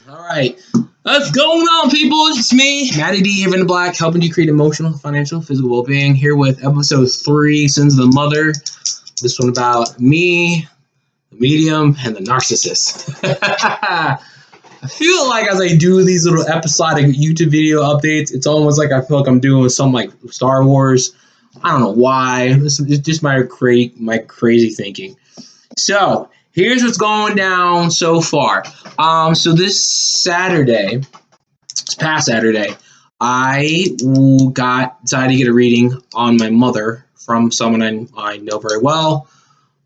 All right. What's going on, people? It's me, Matty D, here in the Black, helping you create emotional, financial, physical well-being. Here with episode 3, Sins of the Mother. This one about me, the medium, and the narcissist. I feel like as I do these little episodic YouTube video updates, it's almost like I feel like I'm doing some like Star Wars. I don't know why. It's just my crazy thinking. So here's what's going down so far. So this past Saturday, I decided to get a reading on my mother from someone I know very well.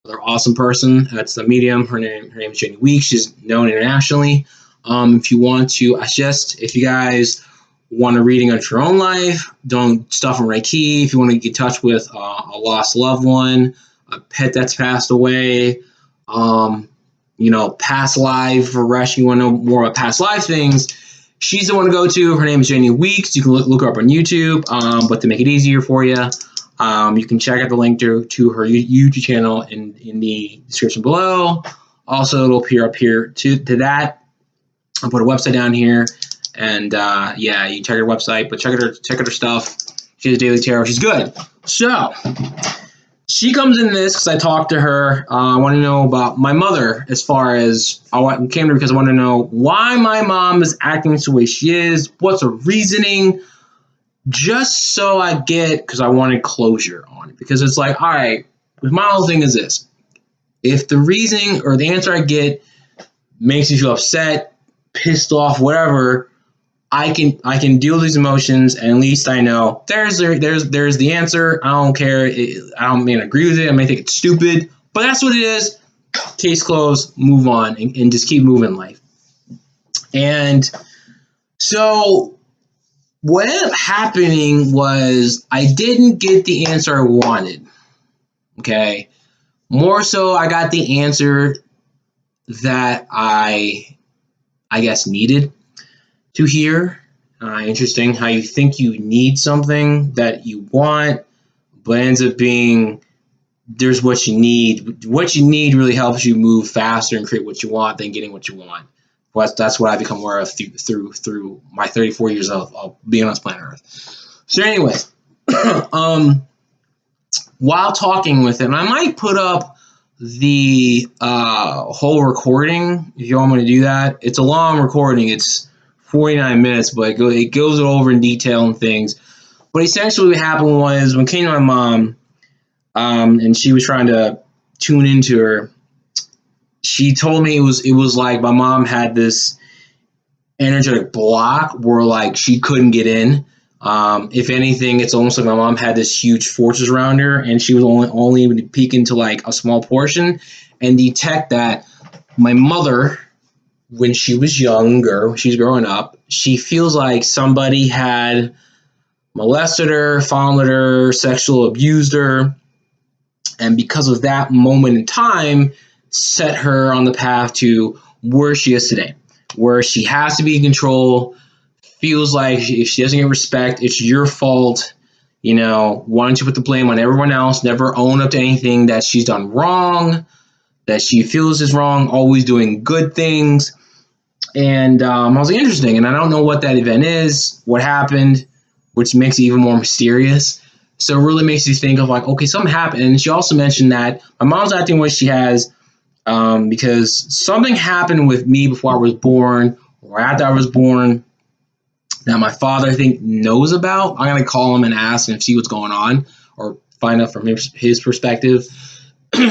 Another awesome person. That's the medium. Her name is Jenny Weeks. She's known internationally. If you want to, if you guys want a reading on your own life, don't stuff in Reiki. If you want to get in touch with a lost loved one, a pet that's passed away, past life regression, you want to know more about past life things, she's the one to go to. Her name is Jenny Weeks. You can look her up on YouTube, but to make it easier for you, you can check out the link to her YouTube channel in the description below. Also, it'll appear up here to that. I'll put a website down here, and you can check her website, but check out her stuff. She has daily tarot. She's good. So she comes in this because I talked to her. I want to know about my mother. As far as I came to her because I want to know why my mom is acting the way she is. What's her reasoning? Just so I get, because I wanted closure on it. Because it's like, all right, with my whole thing is this: if the reasoning or the answer I get makes me feel upset, pissed off, whatever, I can deal with these emotions, and at least I know there's the answer. I don't care. I don't agree with it. I may think it's stupid, but that's what it is. Case closed. Move on and just keep moving life. And so what ended up happening was I didn't get the answer I wanted. Okay, more so I got the answer that I guess needed to hear. Interesting how you think you need something that you want, but ends up being there's what you need. What you need really helps you move faster and create what you want than getting what you want. That's what I've become aware of through my 34 years of being on this planet Earth. So anyways, while talking with him, I might put up the whole recording if you want me to do that. It's a long recording. It's 49 minutes, but it goes over in detail and things. But essentially what happened was when I came to my mom, and she was trying to tune into her, she told me it was like my mom had this energetic block where like she couldn't get in. If anything, it's almost like my mom had this huge fortress around her, and she was only able to peek into like a small portion and detect that my mother, when she was younger, she's growing up, she feels like somebody had molested her, fondled her, sexual abused her, and because of that moment in time, set her on the path to where she is today, where she has to be in control. Feels like if she doesn't get respect, it's your fault. Wanting to put the blame on everyone else, never own up to anything that she's done wrong, that she feels is wrong, always doing good things. And I was like, interesting. And I don't know what that event is, what happened, which makes it even more mysterious. So it really makes you think of like, okay, something happened. And she also mentioned that my mom's acting the way she has because something happened with me before I was born or after I was born that my father, I think, knows about. I'm going to call him and ask him and see what's going on or find out from his perspective,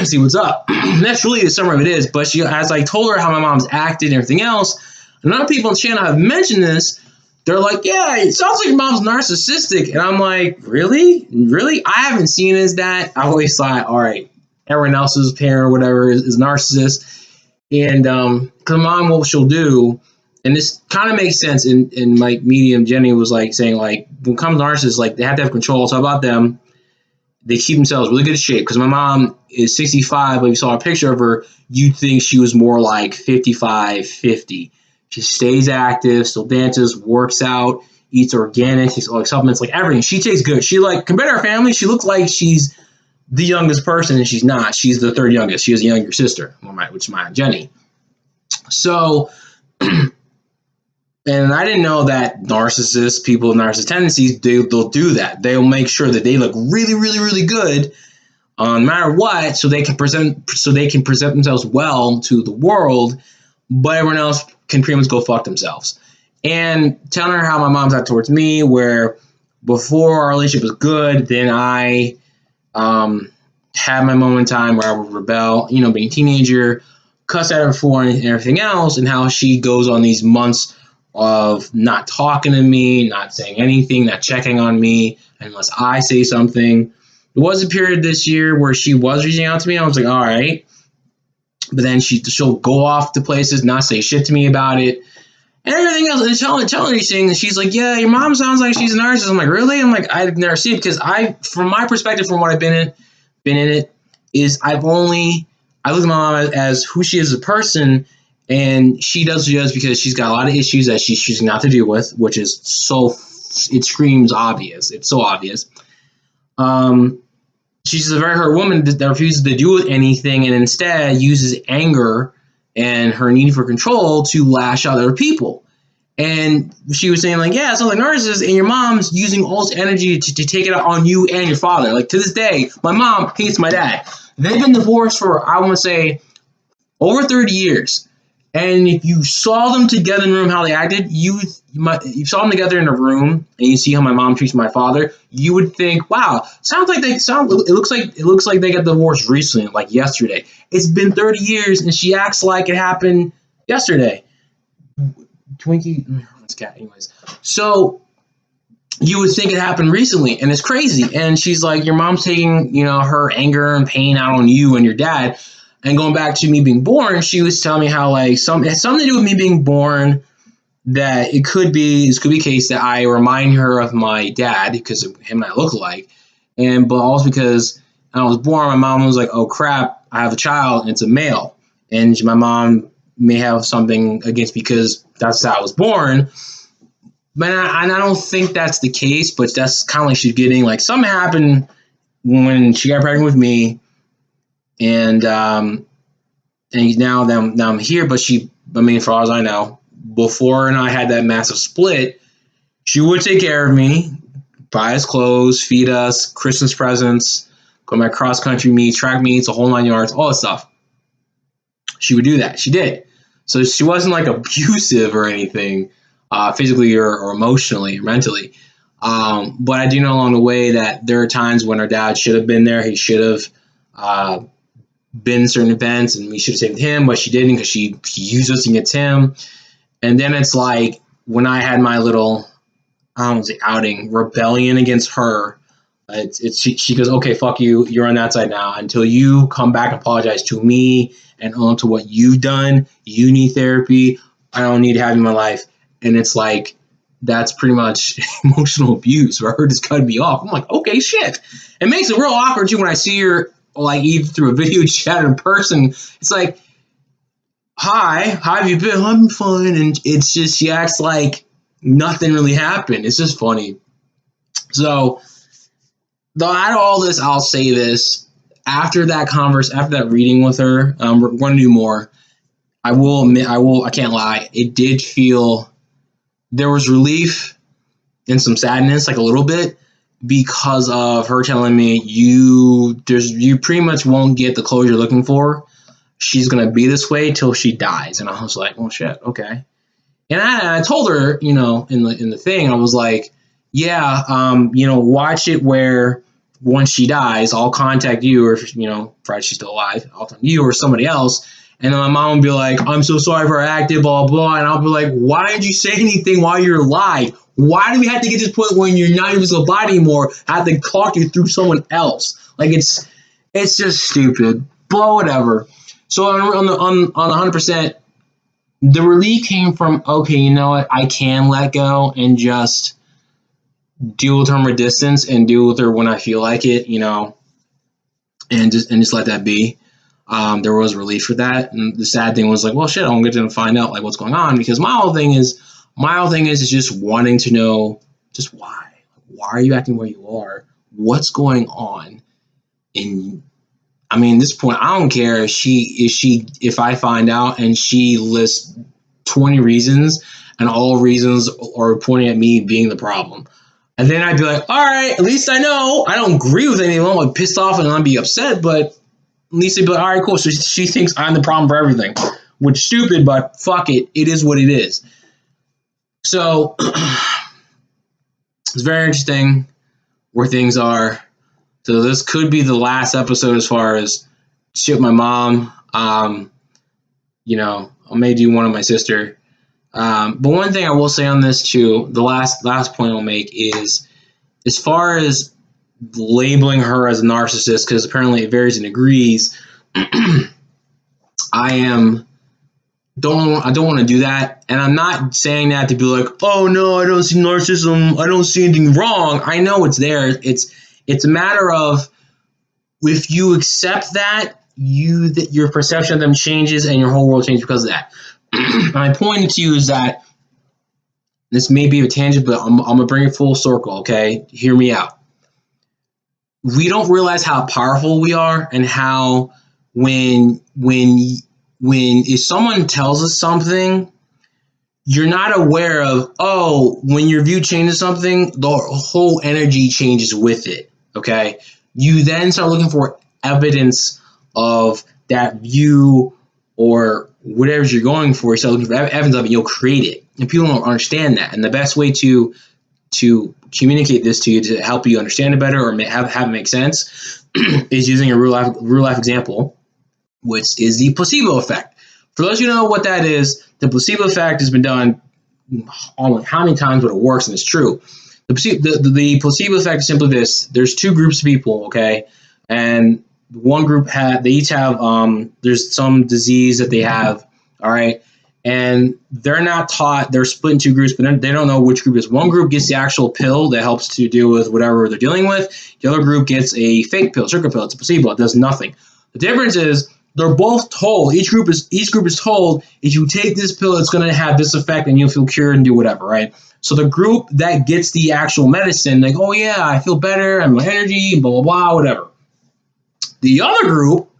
see what's up. And that's really the summary of it is. But as I told her how my mom's acted and everything else, a lot of people on the channel have mentioned this. They're like, yeah, it sounds like your mom's narcissistic. And I'm like, really? Really? I haven't seen it as that. I always thought, all right, everyone else's parent or whatever is narcissist. And because mom, what she'll do, and this kind of makes sense in my medium, Jenny was like saying, like, when it comes to narcissists, like, they have to have control. It's all about them. They keep themselves really good shape. Because my mom is 65, but if you saw a picture of her, you'd think she was more like 55, 50. She stays active, still dances, works out, eats organic, takes all like supplements, like everything. She takes good. She like, compared to her family, she looks like she's the youngest person, and she's not. She's the third youngest. She has a younger sister, which is my Jenny. So And I didn't know that narcissists, people with narcissistic tendencies, they'll do that. They'll make sure that they look really, really, really good no matter what, so they can present themselves well to the world, but everyone else can pretty much go fuck themselves. And telling her how my mom's acted towards me, where before our relationship was good, then I had my moment in time where I would rebel, being a teenager, cuss at her for and everything else, and how she goes on these months of not talking to me, not saying anything, not checking on me unless I say something. There was a period this year where she was reaching out to me. I was like, all right. But then she'll go off to places, not say shit to me about it, and everything else. And telling these things. She's like, yeah, your mom sounds like she's a narcissist. I'm like, really? I'm like, I've never seen it, because from my perspective, from what I've been in it, is I look at my mom as who she is as a person, and she does what she does because she's got a lot of issues that she's choosing not to deal with, which is it screams obvious. It's so obvious. She's a very hurt woman that refuses to do anything and instead uses anger and her need for control to lash out at other people. And she was saying, like, yeah, it's not like narcissist, and your mom's using all this energy to take it out on you and your father. Like, to this day, my mom hates my dad. They've been divorced for, I want to say, over 30 years. And if you saw them together in the room, how they acted, you saw them together in a room, and you see how my mom treats my father, you would think, wow, it looks like they got divorced recently, like yesterday. It's been 30 years, and she acts like it happened yesterday. Twinkie, this cat, anyways. So you would think it happened recently, and it's crazy. And she's like, your mom's taking, her anger and pain out on you and your dad. And going back to me being born, she was telling me how, like, it had something to do with me being born, that this could be a case that I remind her of my dad because of him and I look alike. But also because I was born, my mom was like, oh crap, I have a child and it's a male. And my mom may have something against because that's how I was born. But I don't think that's the case, but that's kind of like she's getting, like, something happened when she got pregnant with me. And now I'm here, but for all as I know, before and I had that massive split, she would take care of me, buy us clothes, feed us, Christmas presents, go to my cross country meets, track meets, a whole 9 yards, all that stuff. She would do that. She did. So she wasn't like abusive or anything, physically or emotionally or mentally. But I do know along the way that there are times when her dad should have been there. He should have been certain events, and we should have saved him, but she didn't because he used us against him. And then it's like when I had my little, I don't want to say outing, rebellion against her. She goes, okay, fuck you. You're on that side now. Until you come back and apologize to me and own to what you've done, you need therapy. I don't need to have you in my life. And it's like, that's pretty much emotional abuse for her just cutting me off. I'm like, okay, shit. It makes it real awkward too when I see her, like, even through a video chat in person. It's like, hi, how have you been? I'm fine. And it's just, she acts like nothing really happened. It's just funny. So, out of all this, I'll say this. After that reading with her, we're going to do more. I will admit, I can't lie. It did feel, there was relief and some sadness, like a little bit, because of her telling me you pretty much won't get the closure you're looking for. She's going to be this way till she dies. And I was like, well, shit, okay. And I told her, in the thing, I was like, yeah, watch it where once she dies, I'll contact you, or, provided she's still alive, I'll talk to you or somebody else. And then my mom would be like, I'm so sorry for her acting, blah, blah. And I'll be like, why didn't you say anything while you're alive? Why do we have to get to this point when you're not even so body anymore? I have to talk you through someone else. Like, it's just stupid. But whatever. So on the 100%, the relief came from, okay, you know what? I can let go and just deal with her from a distance and deal with her when I feel like it, and just let that be. There was relief for that. And the sad thing was, like, well, shit, I won't get to find out, like, what's going on, because my whole thing is just wanting to know just why. Why are you acting where you are? What's going on? And I mean, at this point, I don't care if I find out and she lists 20 reasons, and all reasons are pointing at me being the problem. And then I'd be like, all right, at least I know. I don't agree with anyone. I'm pissed off and I'd be upset, but at least I'd be like, all right, cool. So she thinks I'm the problem for everything, which is stupid, but fuck it. It is what it is. So it's very interesting where things are. So this could be the last episode as far as shit with my mom. You know, I may do one on my sister. But one thing I will say on this too, the last point I'll make is, as far as labeling her as a narcissist, because apparently it varies in degrees, I don't want to do that, and I'm not saying that to be like, oh no, I don't see narcissism, I don't see anything wrong. I know it's there. It's a matter of, if you accept that, your perception of them changes and your whole world changes because of that. My point to you is that, this may be a tangent, but I'm gonna bring it full circle. Okay, hear me out. We don't realize how powerful we are, and how when if someone tells us something, you're not aware of, oh, when your view changes something, the whole energy changes with it. Okay, you then start looking for evidence of that view or whatever you're going for. You start looking for evidence of it, you'll create it. And people don't understand that. And the best way to communicate this to you, to help you understand it better or have it make sense, is using a real life example, which is the placebo effect. For those of you who know what that is, the placebo effect has been done how many times, but it works and it's true. The placebo effect is simply this: there's two groups of people, okay, and one group they each have there's some disease that they have, all right, and they're not taught. They're split in two groups, but they don't know which group is. One group gets the actual pill that helps to deal with whatever they're dealing with. The other group gets a fake pill, sugar pill. It's a placebo. It does nothing. The difference is, they're both told, each group is told, if you take this pill, it's going to have this effect and you'll feel cured and do whatever, right? So the group that gets the actual medicine, like, oh yeah, I feel better, I have my energy, blah, blah, blah, whatever. The other group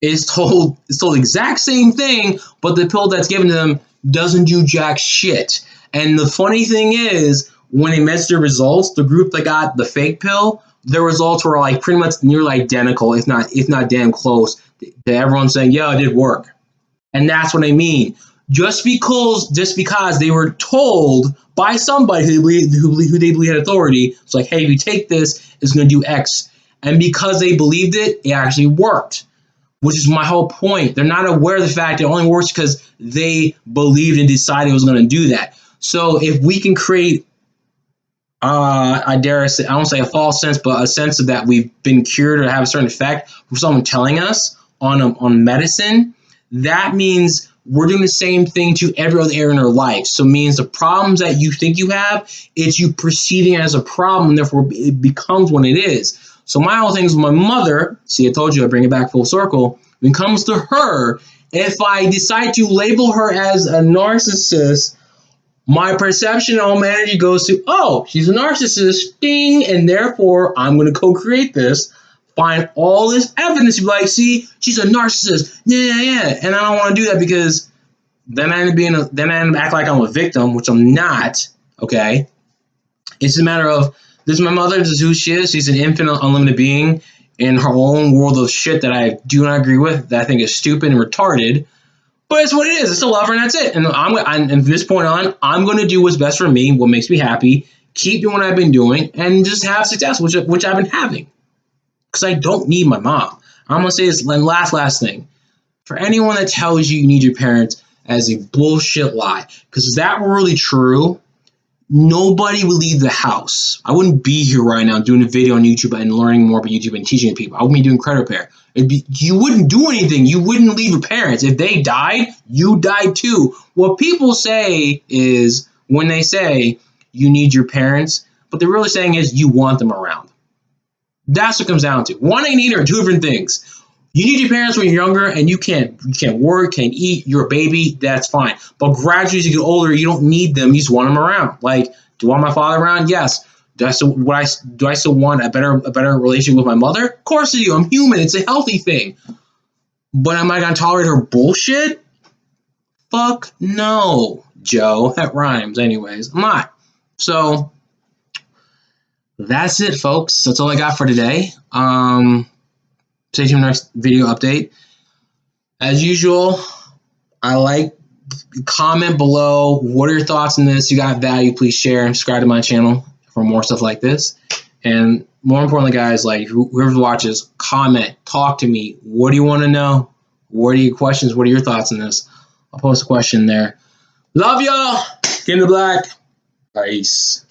is told the exact same thing, but the pill that's given to them doesn't do jack shit. And the funny thing is, when they measure their results, the group that got the fake pill, their results were like pretty much nearly identical, if not damn close, to everyone saying, yeah, it did work. And that's what I mean. Just because they were told by somebody who they believe had authority, it's like, hey, if you take this, it's going to do X. And because they believed it, it actually worked, which is my whole point. They're not aware of the fact it only works because they believed and decided it was going to do that. So if we can create, I dare say, I won't say a false sense, but a sense of that we've been cured or have a certain effect from someone telling us on medicine, that means we're doing the same thing to every other area in our life. So it means the problems that you think you have, it's you perceiving it as a problem, and therefore it becomes what it is. So my whole thing is with my mother, see, I told you I bring it back full circle. When it comes to her, if I decide to label her as a narcissist, my perception of my energy goes to, oh, she's a narcissist, ding, and therefore I'm going to co-create this, find all this evidence to be like, see, she's a narcissist, yeah, and I don't want to do that, because then I end up acting like I'm a victim, which I'm not, okay? It's a matter of, this is my mother, this is who she is, she's an infinite, unlimited being in her own world of shit that I do not agree with, that I think is stupid and retarded. But it's what it is. It's a lover, and that's it. And from this point on, I'm going to do what's best for me, what makes me happy, keep doing what I've been doing, and just have success, which I've been having. Because I don't need my mom. I'm going to say this last thing. For anyone that tells you need your parents, as a bullshit lie. Because if that were really true, nobody would leave the house. I wouldn't be here right now doing a video on YouTube and learning more about YouTube and teaching people. I wouldn't be doing credit repair. You wouldn't do anything. You wouldn't leave your parents. If they died, you died too. What people say is, when they say you need your parents, what they're really saying is you want them around. That's what it comes down to. Wanting and needing are two different things. You need your parents when you're younger and you can't work, can't eat, you're a baby, that's fine. But gradually as you get older, you don't need them, you just want them around. Like, do I want my father around? Yes. Do I still want a better relationship with my mother? Of course I do. I'm human. It's a healthy thing. But am I going to tolerate her bullshit? Fuck no. Joe. That rhymes anyways. I'm not. So that's it, folks. That's all I got for today. Stay tuned for the next video update. As usual, comment below. What are your thoughts on this? You got value, please share and subscribe to my channel for more stuff like this. And more importantly, guys, like whoever watches, comment, talk to me. What do you want to know? What are your questions? What are your thoughts on this? I'll post a question there. Love y'all. Get in the black. Peace.